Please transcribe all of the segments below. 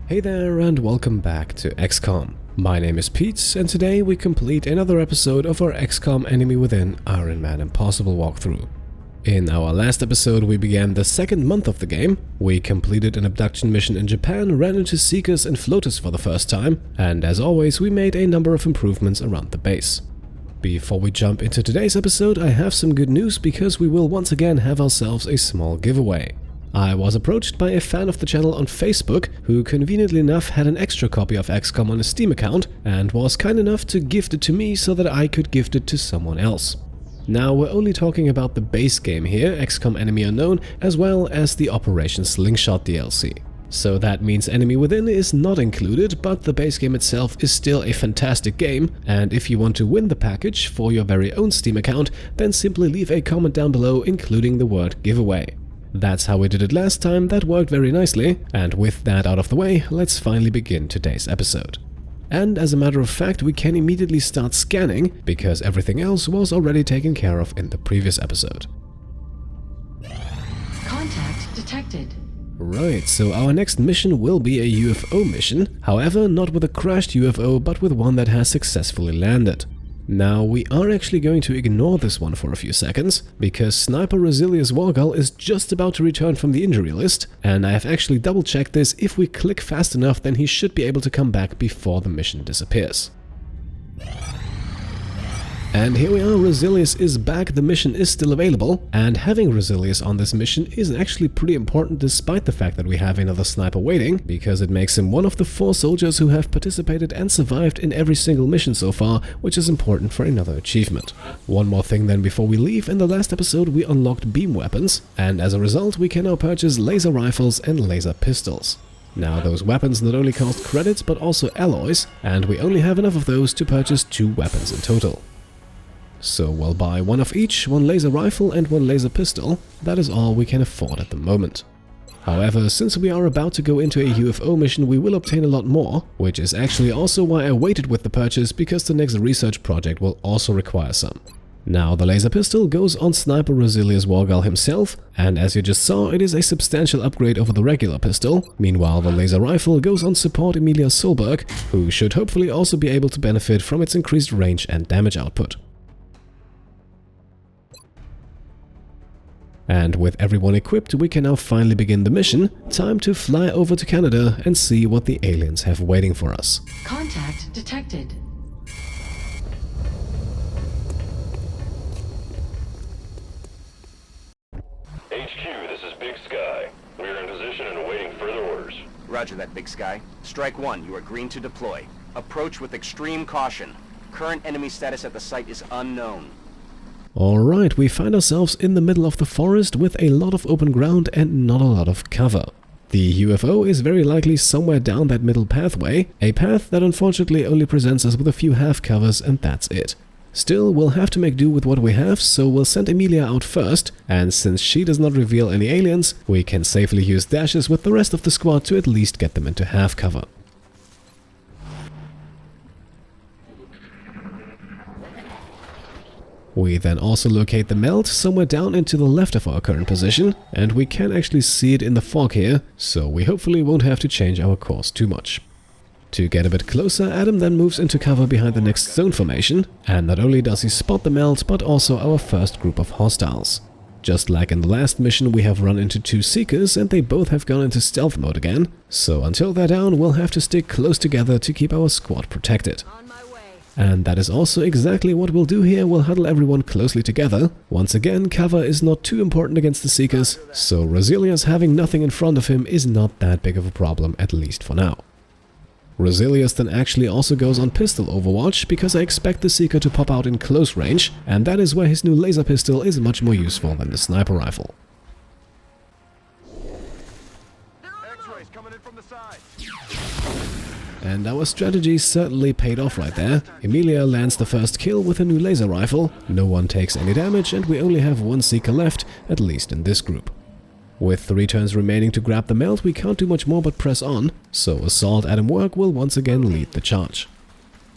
Hey there and welcome back to XCOM. My name is Pete and today we complete another episode of our XCOM Enemy Within Ironman Impossible walkthrough. In our last episode we began the second month of the game, we completed an abduction mission in Japan, ran into Seekers and Floaters for the first time, and as always we made a number of improvements around the base. Before we jump into today's episode, I have some good news because we will once again have ourselves a small giveaway. I was approached by a fan of the channel on Facebook who conveniently enough had an extra copy of XCOM on his Steam account and was kind enough to gift it to me so that I could gift it to someone else. Now we're only talking about the base game here, XCOM Enemy Unknown, as well as the Operation Slingshot DLC. So that means Enemy Within is not included, but the base game itself is still a fantastic game, and if you want to win the package for your very own Steam account, then simply leave a comment down below including the word giveaway. That's how we did it last time, that worked very nicely, and with that out of the way, let's finally begin today's episode. And as a matter of fact, we can immediately start scanning, because everything else was already taken care of in the previous episode. Contact detected. Right, so our next mission will be a UFO mission, however not with a crashed UFO but with one that has successfully landed. Now, we are actually going to ignore this one for a few seconds, because Sniper Rosilius Wargull is just about to return from the injury list, and I have actually double-checked this. If we click fast enough, then he should be able to come back before the mission disappears. And here we are, Rosilius is back, the mission is still available, and having Rosilius on this mission is actually pretty important despite the fact that we have another sniper waiting, because it makes him one of the 4 soldiers who have participated and survived in every single mission so far, which is important for another achievement. One more thing then before we leave, in the last episode we unlocked beam weapons, and as a result we can now purchase laser rifles and laser pistols. Now those weapons not only cost credits but also alloys, and we only have enough of those to purchase 2 weapons in total. So we'll buy 1 of each, 1 laser rifle and 1 laser pistol. That is all we can afford at the moment. However, since we are about to go into a UFO mission, we will obtain a lot more, which is actually also why I waited with the purchase, because the next research project will also require some. Now the laser pistol goes on Sniper Rosilius Wargull himself, and as you just saw, it is a substantial upgrade over the regular pistol. Meanwhile, the laser rifle goes on Support Emilia Solberg, who should hopefully also be able to benefit from its increased range and damage output. And with everyone equipped, we can now finally begin the mission. Time to fly over to Canada and see what the aliens have waiting for us. Contact detected. HQ, this is Big Sky. We are in position and awaiting further orders. Roger that, Big Sky. Strike 1, you are green to deploy. Approach with extreme caution. Current enemy status at the site is unknown. Alright, we find ourselves in the middle of the forest with a lot of open ground and not a lot of cover. The UFO is very likely somewhere down that middle pathway, a path that unfortunately only presents us with a few half covers and that's it. Still, we'll have to make do with what we have, so we'll send Emilia out first, and since she does not reveal any aliens, we can safely use dashes with the rest of the squad to at least get them into half cover. We then also locate the melt somewhere down and to the left of our current position, and we can actually see it in the fog here, so we hopefully won't have to change our course too much. To get a bit closer, Adam then moves into cover behind the next zone formation, and not only does he spot the melt, but also our first group of hostiles. Just like in the last mission, we have run into 2 Seekers and they both have gone into stealth mode again, so until they're down we'll have to stick close together to keep our squad protected. And that is also exactly what we'll do here. We'll huddle everyone closely together. Once again, cover is not too important against the Seekers, so Rosilius having nothing in front of him is not that big of a problem, at least for now. Rosilius then actually also goes on pistol overwatch, because I expect the Seeker to pop out in close range, and that is where his new laser pistol is much more useful than the sniper rifle. X-rays coming in from the side. And our strategy certainly paid off right there. Emilia lands the first kill with a new laser rifle, no one takes any damage, and we only have 1 Seeker left, at least in this group. With 3 turns remaining to grab the melt, we can't do much more but press on, so Assault Adam Work will once again lead the charge.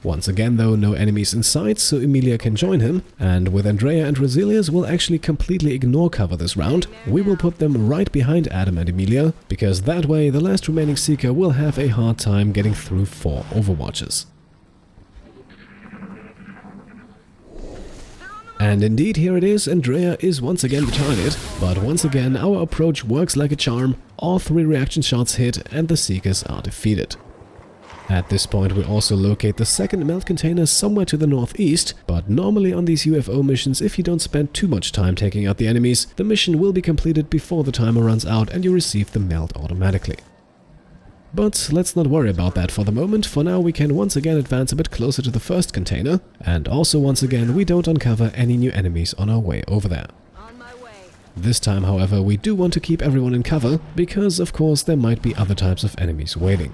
Once again though, no enemies in sight, so Emilia can join him, and with Andrea and Rosilius we'll actually completely ignore cover this round. We will put them right behind Adam and Emilia, because that way the last remaining Seeker will have a hard time getting through 4 overwatches. And indeed, here it is, Andrea is once again the target, but once again our approach works like a charm, all 3 reaction shots hit and the Seekers are defeated. At this point we also locate the second melt container somewhere to the northeast, but normally on these UFO missions, if you don't spend too much time taking out the enemies, the mission will be completed before the timer runs out and you receive the melt automatically. But let's not worry about that for the moment. For now we can once again advance a bit closer to the first container, and also once again we don't uncover any new enemies on our way over there. This time, however, we do want to keep everyone in cover, because of course there might be other types of enemies waiting.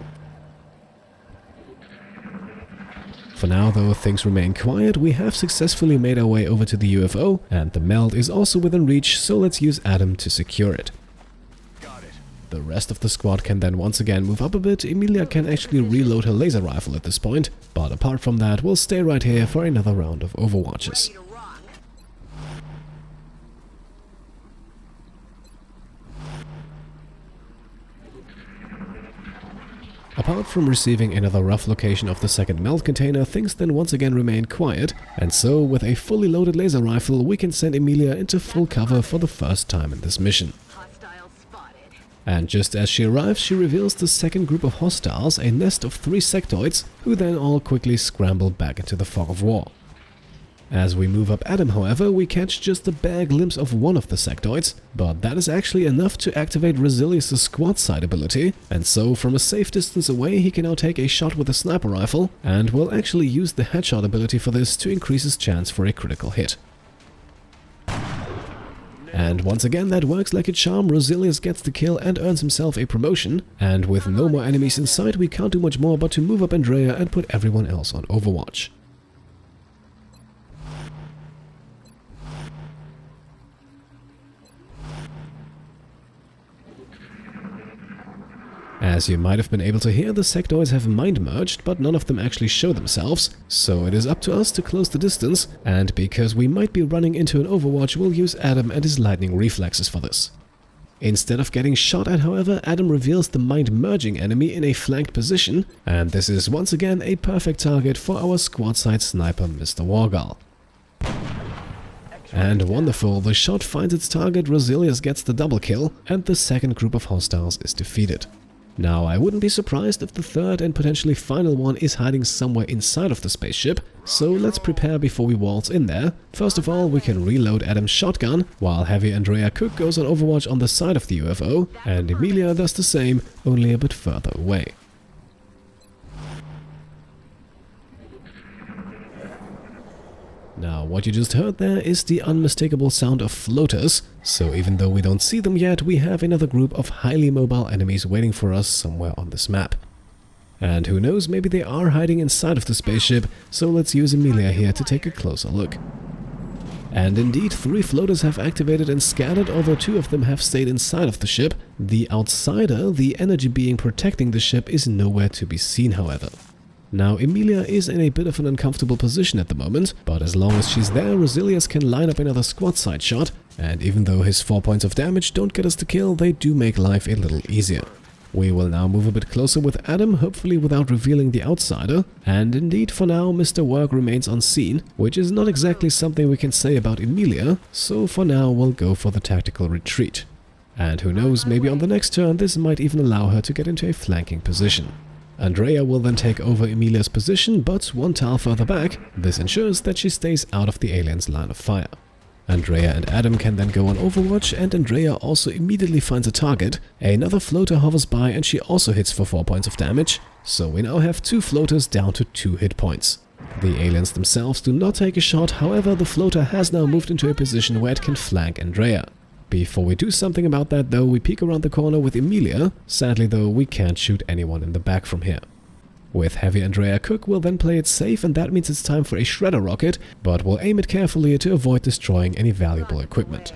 For now though, things remain quiet. We have successfully made our way over to the UFO, and the meld is also within reach, so let's use Adam to secure it. The rest of the squad can then once again move up a bit. Emilia can actually reload her laser rifle at this point, but apart from that we'll stay right here for another round of overwatches. Apart from receiving another rough location of the second melt container, things then once again remain quiet, and so with a fully loaded laser rifle we can send Emilia into full cover for the first time in this mission. And just as she arrives, she reveals the second group of hostiles, a nest of 3 sectoids, who then all quickly scramble back into the fog of war. As we move up Adam, however, we catch just a bare glimpse of one of the sectoids, but that is actually enough to activate Rosilius' squad side ability, and so from a safe distance away he can now take a shot with a sniper rifle, and will actually use the headshot ability for this to increase his chance for a critical hit. And once again that works like a charm. Rosilius gets the kill and earns himself a promotion, and with no more enemies in sight we can't do much more but to move up Andrea and put everyone else on Overwatch. As you might have been able to hear, the sectoids have mind merged, but none of them actually show themselves, so it is up to us to close the distance, and because we might be running into an overwatch, we'll use Adam and his lightning reflexes for this. Instead of getting shot at, however, Adam reveals the mind merging enemy in a flanked position, and this is once again a perfect target for our squad side sniper Mr. Wargal. And wonderful, the shot finds its target, Rosilius gets the double kill, and the second group of hostiles is defeated. Now, I wouldn't be surprised if the third and potentially final one is hiding somewhere inside of the spaceship, so let's prepare before we waltz in there. First of all, we can reload Adam's shotgun, while Heavy Andrea Cook goes on Overwatch on the side of the UFO, and Emilia does the same, only a bit further away. Now, what you just heard there is the unmistakable sound of floaters, so even though we don't see them yet, we have another group of highly mobile enemies waiting for us somewhere on this map. And who knows, maybe they are hiding inside of the spaceship, so let's use Emilia here to take a closer look. And indeed, 3 floaters have activated and scattered, although 2 of them have stayed inside of the ship. The outsider, the energy being protecting the ship, is nowhere to be seen, however. Now, Emilia is in a bit of an uncomfortable position at the moment, but as long as she's there, Rosilius can line up another squad side shot, and even though his 4 points of damage don't get us the kill, they do make life a little easier. We will now move a bit closer with Adam, hopefully without revealing the outsider, and indeed for now Mr. Work remains unseen, which is not exactly something we can say about Emilia, so for now we'll go for the tactical retreat. And who knows, maybe on the next turn this might even allow her to get into a flanking position. Andrea will then take over Emilia's position, but 1 tile further back. This ensures that she stays out of the aliens' line of fire. Andrea and Adam can then go on Overwatch, and Andrea also immediately finds a target. Another floater hovers by and she also hits for 4 points of damage, so we now have 2 floaters down to 2 hit points. The aliens themselves do not take a shot, however the floater has now moved into a position where it can flank Andrea. Before we do something about that though, we peek around the corner with Emilia. Sadly though, we can't shoot anyone in the back from here. With Heavy Andrea Cook, we'll then play it safe, and that means it's time for a shredder rocket, but we'll aim it carefully to avoid destroying any valuable equipment.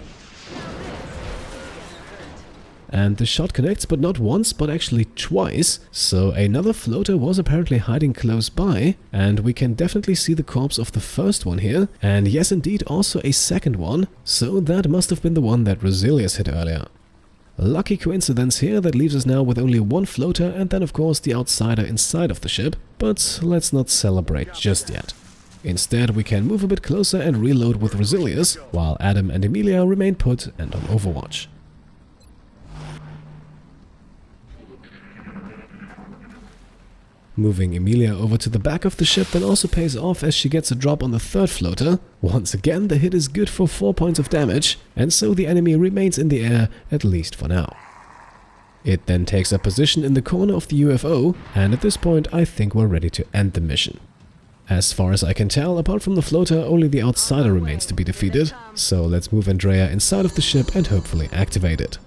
and the shot connects, but not once, but actually twice. So another floater was apparently hiding close by, and we can definitely see the corpse of the first one here, and yes indeed also a second one, so that must have been the one that Rosilius hit earlier. Lucky coincidence here that leaves us now with only one floater and then of course the outsider inside of the ship, but let's not celebrate just yet. Instead, we can move a bit closer and reload with Rosilius, while Adam and Emilia remain put and on overwatch. Moving Emilia over to the back of the ship then also pays off as she gets a drop on the third floater. Once again, the hit is good for 4 points of damage, and so the enemy remains in the air, at least for now. It then takes up position in the corner of the UFO, and at this point I think we're ready to end the mission. As far as I can tell, apart from the floater, only the outsider remains to be defeated, so let's move Andrea inside of the ship and hopefully activate it.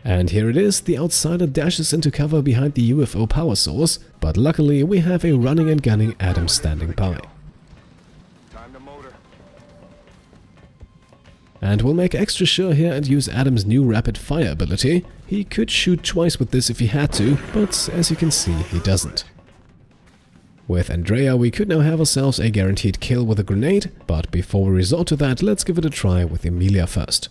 And here it is, the outsider dashes into cover behind the UFO power source, but luckily we have a running and gunning Adam standing by. And we'll make extra sure here and use Adam's new rapid fire ability. He could shoot twice with this if he had to, but as you can see, he doesn't. With Andrea, we could now have ourselves a guaranteed kill with a grenade, but before we resort to that, let's give it a try with Emilia first.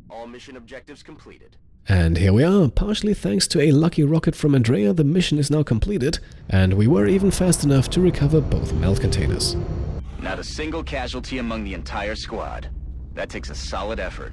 All mission objectives completed. And here we are. Partially thanks to a lucky rocket from Andrea, the mission is now completed, and we were even fast enough to recover both melt containers. Not a single casualty among the entire squad. That takes a solid effort.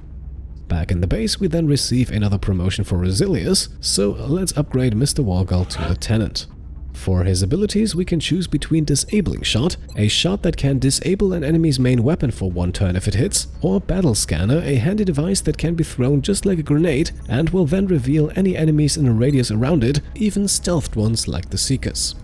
Back in the base, we then receive another promotion for Rosilius, so let's upgrade Mr. Wargull to Lieutenant. For his abilities, we can choose between Disabling Shot, a shot that can disable an enemy's main weapon for 1 turn if it hits, or Battle Scanner, a handy device that can be thrown just like a grenade and will then reveal any enemies in a radius around it, even stealthed ones like the Seekers.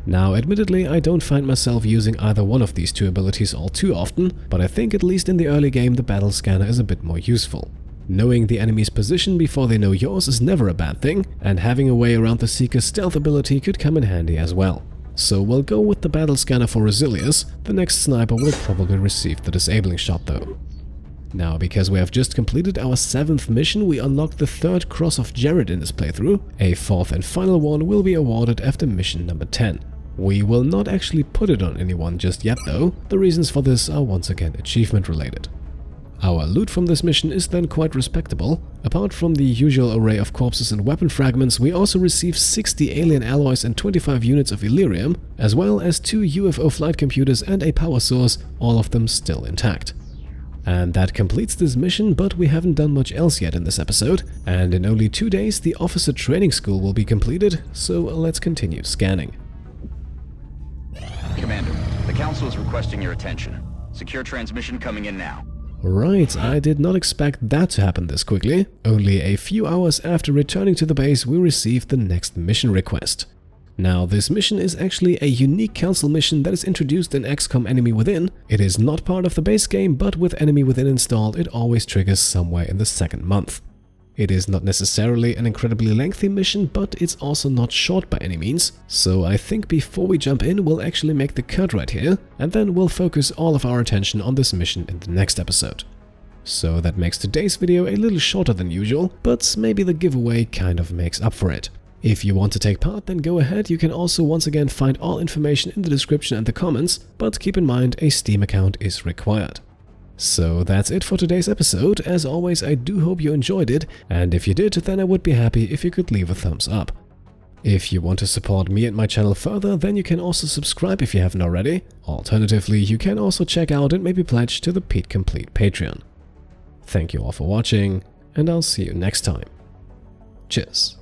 Now, admittedly, I don't find myself using either one of these two abilities all too often, but I think at least in the early game the Battle Scanner is a bit more useful. Knowing the enemy's position before they know yours is never a bad thing, and having a way around the Seeker's stealth ability could come in handy as well. So we'll go with the Battle Scanner for Rosilius. The next sniper will probably receive the Disabling Shot though. Now, because we have just completed our 7th mission, we unlocked the 3rd Cross of Jared in this playthrough. A 4th and final one will be awarded after mission number 10. We will not actually put it on anyone just yet though. The reasons for this are once again achievement related. Our loot from this mission is then quite respectable. Apart from the usual array of corpses and weapon fragments, we also received 60 alien alloys and 25 units of Illyrium, as well as 2 UFO flight computers and a power source, all of them still intact. And that completes this mission, but we haven't done much else yet in this episode, and in only 2 days the officer training school will be completed, so let's continue scanning. Commander, the Council is requesting your attention. Secure transmission coming in now. Right, I did not expect that to happen this quickly. Only a few hours after returning to the base, we received the next mission request. Now, this mission is actually a unique Council mission that is introduced in XCOM Enemy Within. It is not part of the base game, but with Enemy Within installed, it always triggers somewhere in the 2nd month. It is not necessarily an incredibly lengthy mission, but it's also not short by any means, so I think before we jump in, we'll actually make the cut right here, and then we'll focus all of our attention on this mission in the next episode. So that makes today's video a little shorter than usual, but maybe the giveaway kind of makes up for it. If you want to take part, then go ahead. You can also once again find all information in the description and the comments, but keep in mind a Steam account is required. So that's it for today's episode. As always, I do hope you enjoyed it, and if you did, then I would be happy if you could leave a thumbs up. If you want to support me and my channel further, then you can also subscribe if you haven't already. Alternatively, you can also check out and maybe pledge to the Pete Complete Patreon. Thank you all for watching, and I'll see you next time. Cheers.